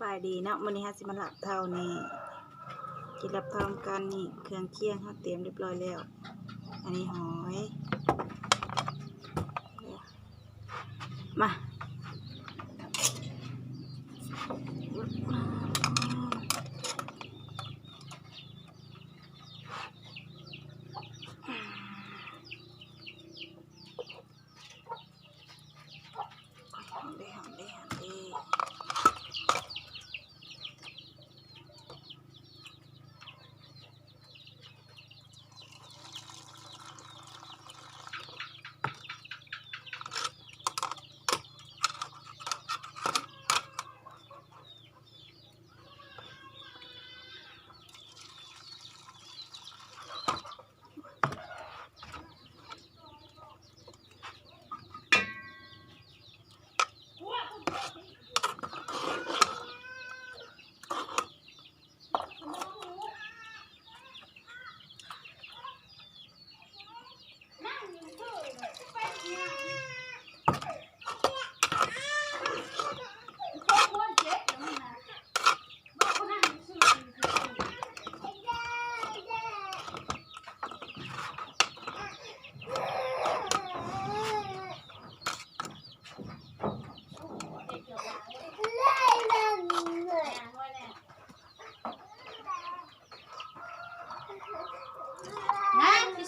บายดีเนาะมื้อนี้ฮะสิมาหลับเท่านี้กินหลับเท่ากันนี่เครื่องเคียงเฮาเตรียมเรียบร้อยแล้วอันนี้หอยมา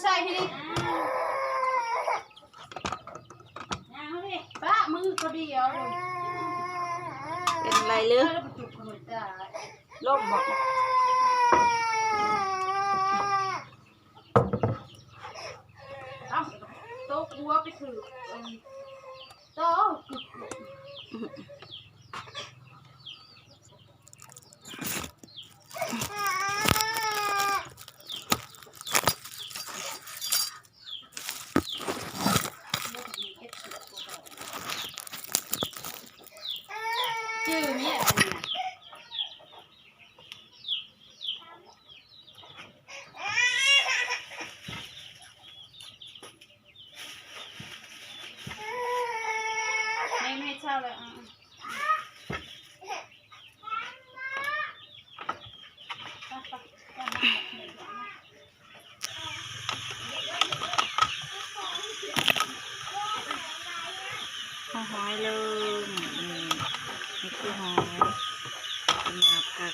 ใส่ให้ดิป้ามือก็ดีเอาเลยเป็นอะไรเลือล่มบอกโต๊ะหัวไปถือโต๊ะชื่อนี้ไม่เช่าเลยหอยเลยนี่คือหอยเป็นหนักผัก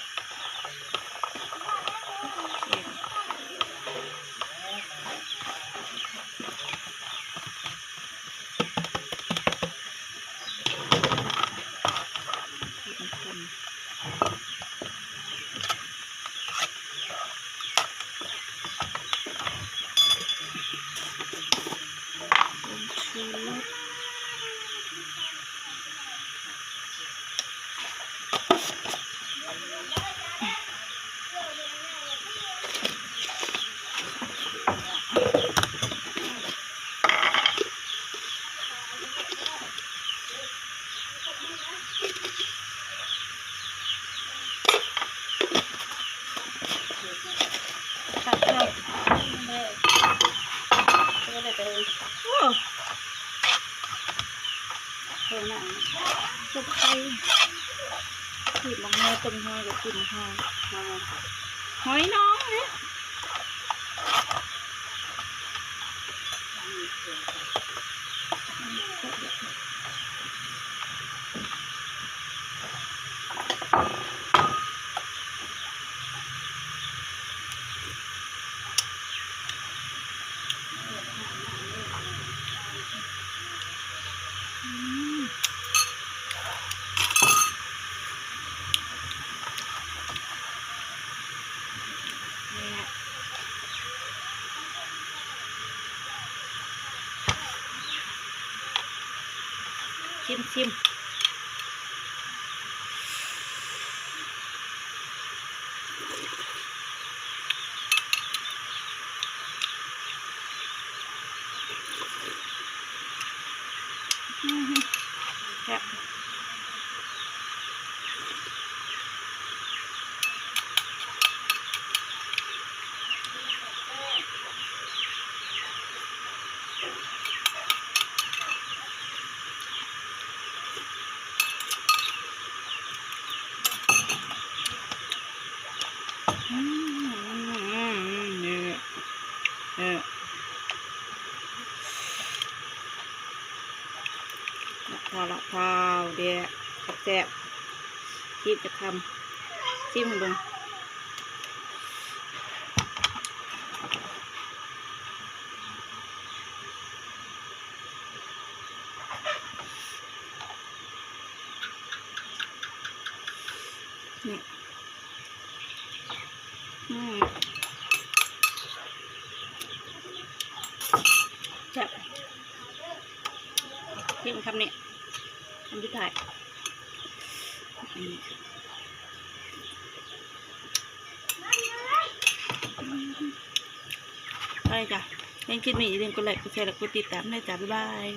สุกไข่ขีดลงมาต้มหอยกับกินหอยหอยน้องเนี่ยชิมครับ นี่ละเท้าเดี๋ยวกับแซ่บชิมจะทำชิมให้เบิ่งนี่แซ่บชิมคำนี้คำที่ถ่ายไปจ้ะยังคิดไม่อย่าลืมกดไลค์กดแชร์และกดติดตามด้วยจ้ะบ๊ายบาย